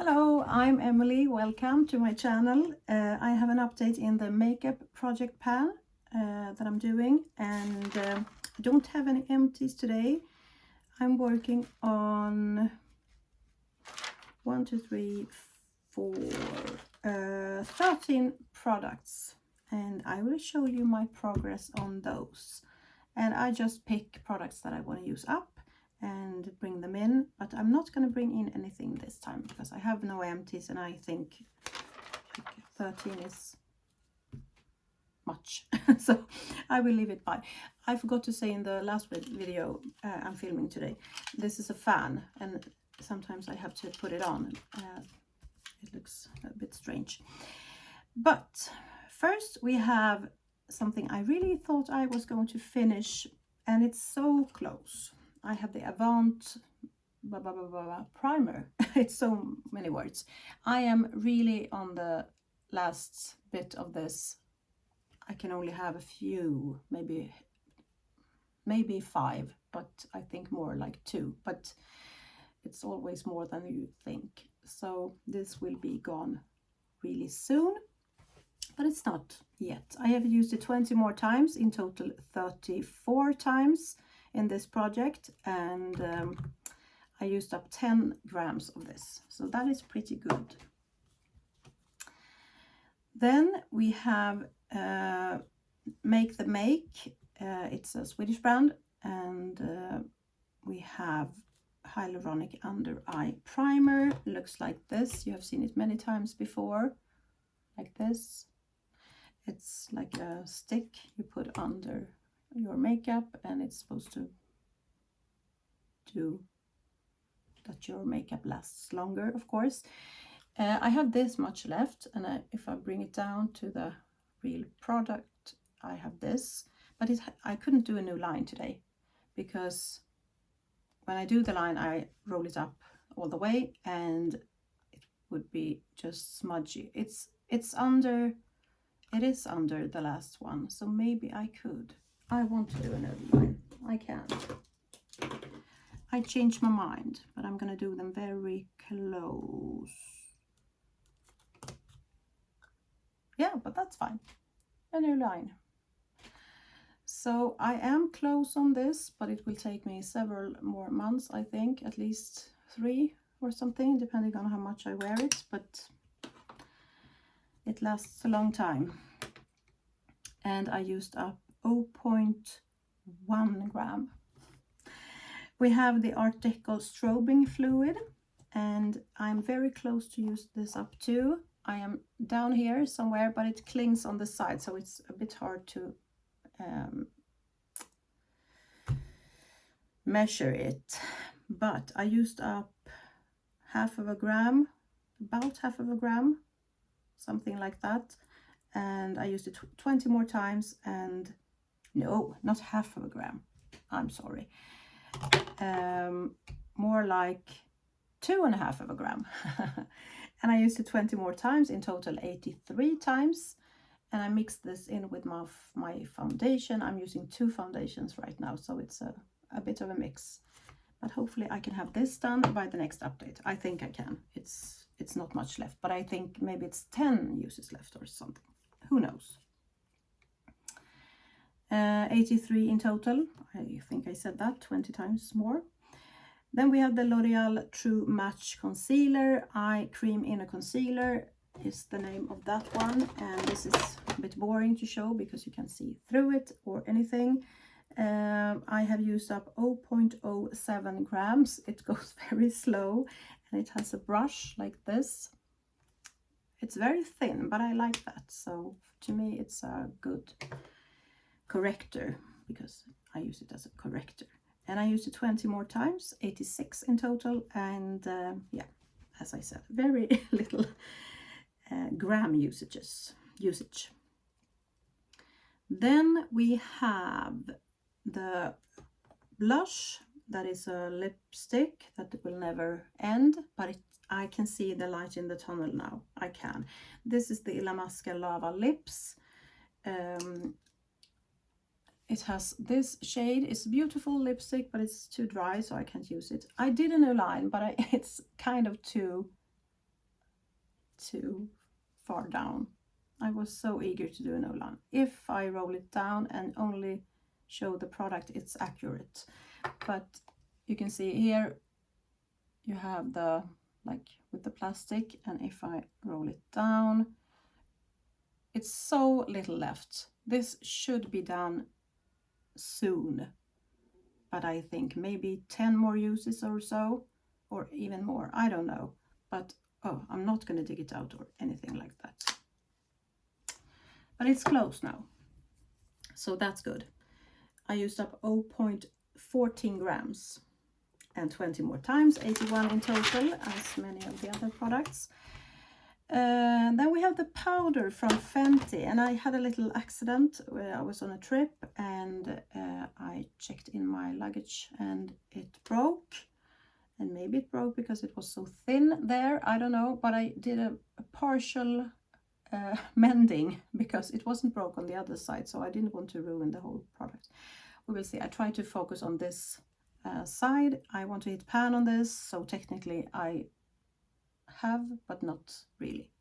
Hello, I'm Emily. Welcome to my channel. I have an update in the makeup project pan that I'm doing, and I don't have any empties today. I'm working on 13 products, and I will show you my progress on those. And I just pick products that I want to use up and bring them in, but I'm not going to bring in anything this time because I have no empties, and I think 13 is much. So I will leave it by. I forgot to say in the last video I'm filming today, this is a fan, and sometimes I have to put it on. It looks a bit strange. But first we have something I really thought I was going to finish, and it's so close. I have the Avant primer. It's so many words. I am really on the last bit of this. I can only have a few, maybe 5, but I think more like 2, but it's always more than you think. So this will be gone really soon, but it's not yet. I have used it 20 more times, in total 34 times in this project, and I used up 10 grams of this, so that is pretty good. Then we have Make the Make. It's a Swedish brand, and we have Hyaluronic Under Eye Primer. Looks like this. You have seen it many times before, like this. It's like a stick you put under your makeup, and it's supposed to do that your makeup lasts longer, of course. I have this much left, and if I bring it down to the real product, I have this, but I couldn't do a new line today because when I do the line I roll it up all the way and it would be just smudgy. It is under the last one, so maybe I could. I want to do another line. I can't. I changed my mind, but I'm gonna do them very close. Yeah, but that's fine. A new line. So I am close on this, but it will take me several more months, I think, at least 3 or something, depending on how much I wear it, but it lasts a long time. And I used up 0.1 gram. We have the Art Deco strobing fluid, and I'm very close to use this up too. I am down here somewhere, but it clings on the side, so it's a bit hard to measure it. But I used up half of a gram, about half of a gram, something like that. And I used it 20 more times, and no, not half of a gram. I'm sorry. More like 2.5 of a gram. And I used it 20 more times, in total 83 times. And I mixed this in with my foundation. I'm using 2 foundations right now, so it's a bit of a mix. But hopefully I can have this done by the next update. I think I can. It's not much left, but I think maybe it's 10 uses left or something. Who knows? 83 in total. I think I said that 20 times more. Then we have the L'Oreal True Match Concealer. Eye Cream Inner Concealer is the name of that one. And this is a bit boring to show because you can see through it or anything. I have used up 0.07 grams. It goes very slow, and it has a brush like this. It's very thin, but I like that. So to me, it's a good corrector because I use it as a corrector. And I used it 20 more times, 86 in total. And yeah, as I said, very little gram usage. Then we have the blush. That is a lipstick that will never end, but I can see the light in the tunnel now. I can. This is the Illamasqua Lava Lips. It has this shade. It's beautiful lipstick, but it's too dry, so I can't use it. I did a new line, but it's kind of too too far down. I was so eager to do an O-line. If I roll it down and only show the product, it's accurate. But you can see here you have the, like with the plastic, and if I roll it down, it's so little left. This should be done soon, but I think maybe 10 more uses or so, or even more, I don't know. But oh, I'm not going to dig it out or anything like that. But it's close now, so that's good. I used up 0.14 grams and 20 more times, 81 in total, as many of the other products. Then we have the powder from Fenty, and I had a little accident where I was on a trip and I checked in my luggage and it broke. And maybe it broke because it was so thin there, I don't know, but I did a partial mending because it wasn't broke on the other side, so I didn't want to ruin the whole product. We will see. I try to focus on this side. I want to hit pan on this, so technically I have, but not really.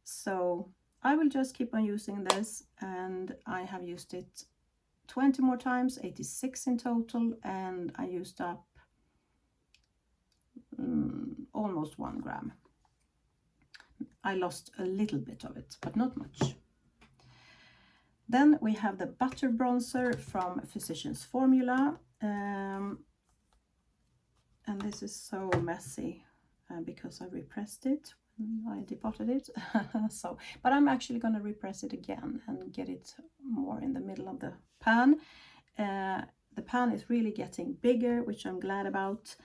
So I will just keep on using this, and I have used it 20 more times, 86 in total, and I used up almost 1 gram. I lost a little bit of it, but not much. Then we have the butter bronzer from Physicians Formula, and this is so messy because I repressed it when I depotted it. So, but I'm actually going to repress it again and get it more in the middle of the pan. The pan is really getting bigger, which I'm glad about.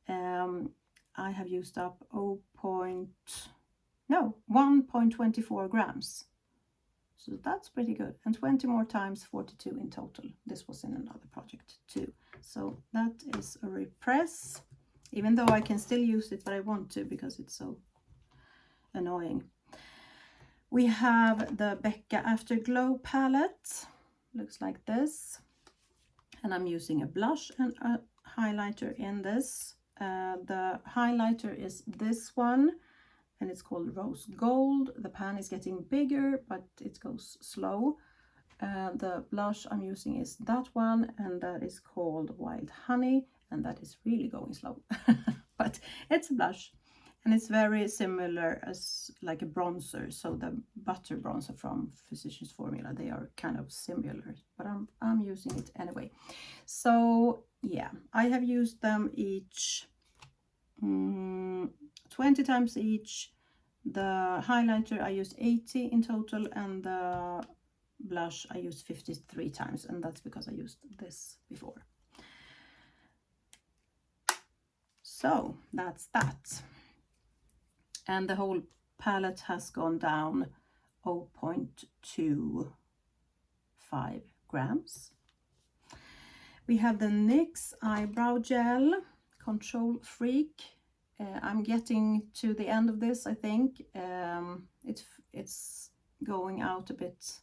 I have used up 1.24 grams. So that's pretty good. And 20 more times, 42 in total. This was in another project too. So that is a repress, even though I can still use it, but I want to because it's so annoying. We have the Becca Afterglow palette. Looks like this. And I'm using a blush and a highlighter in this. The highlighter is this one, and it's called Rose Gold. The pan is getting bigger, but it goes slow. The blush I'm using is that one, and that is called Wild Honey, and that is really going slow. But it's a blush, and it's very similar as like a bronzer. So the butter bronzer from Physicians Formula, they are kind of similar, but I'm using it anyway. So yeah, I have used them each 20 times each. The highlighter I used 80 in total, and the blush I used 53 times, and that's because I used this before. So that's that. And the whole palette has gone down 0.25 grams. We have the NYX Eyebrow Gel Control Freak. I'm getting to the end of this, I think. It's going out a bit.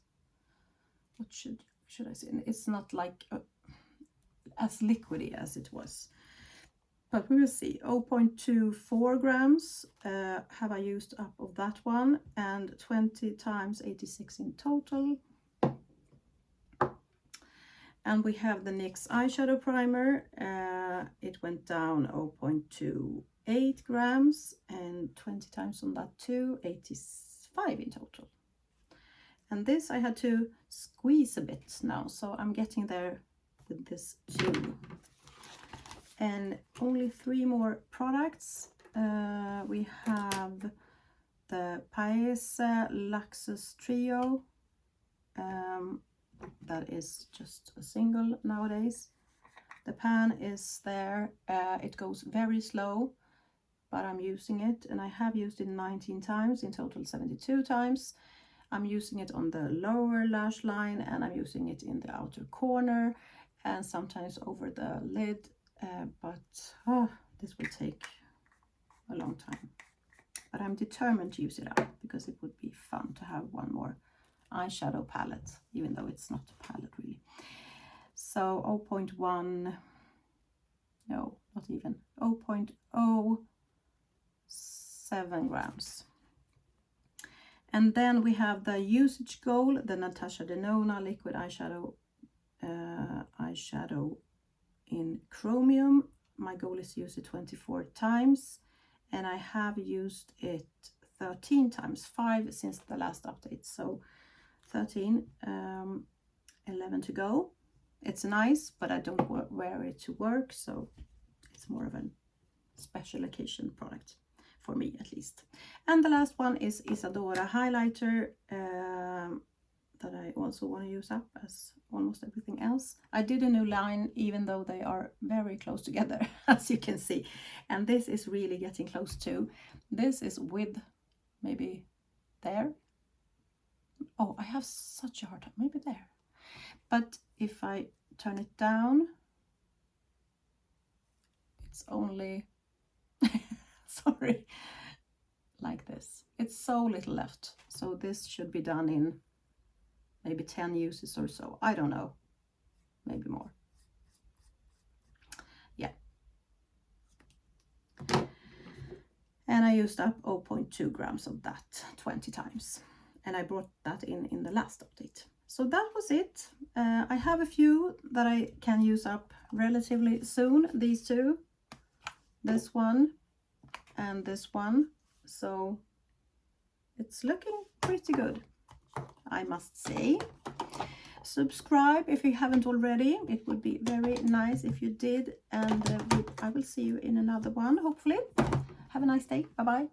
What should I say? It's not like as liquidy as it was, but we will see. 0.24 grams have I used up of that one, and 20 times 86 in total. And we have the NYX eyeshadow primer. It went down 0.28 grams, and 20 times on that too, 85 in total. And this I had to squeeze a bit now, so I'm getting there with this too. And only 3 more products. We have the Paese Luxus Trio. That is just a single nowadays. The pan is there. It goes very slow, but I'm using it, and I have used it 19 times, in total 72 times. I'm using it on the lower lash line, and I'm using it in the outer corner, and sometimes over the lid, but this will take a long time. But I'm determined to use it up because it would be fun to have one more eyeshadow palette, even though it's not a palette really. So 0.1, no, not even, 0.07 grams. And then we have the usage goal, the Natasha Denona liquid eyeshadow in chromium. My goal is to use it 24 times, and I have used it 13 times, 5 since the last update. So 13, 11 to go. It's nice, but I don't wear it to work, so it's more of a special occasion product for me, at least. And the last one is Isadora highlighter that I also want to use up as almost everything else. I did a new line, even though they are very close together, as you can see. And this is really getting close to. This is with maybe there. Oh, I have such a hard time. Maybe there. But if I turn it down, it's only, sorry, like this. It's so little left. So this should be done in maybe 10 uses or so. I don't know. Maybe more. Yeah. And I used up 0.2 grams of that 20 times. And I brought that in the last update. So that was it. I have a few that I can use up relatively soon. These two, this one and this one. So it's looking pretty good, I must say. Subscribe if you haven't already. It would be very nice if you did. And I will see you in another one, hopefully. Have a nice day. Bye-bye.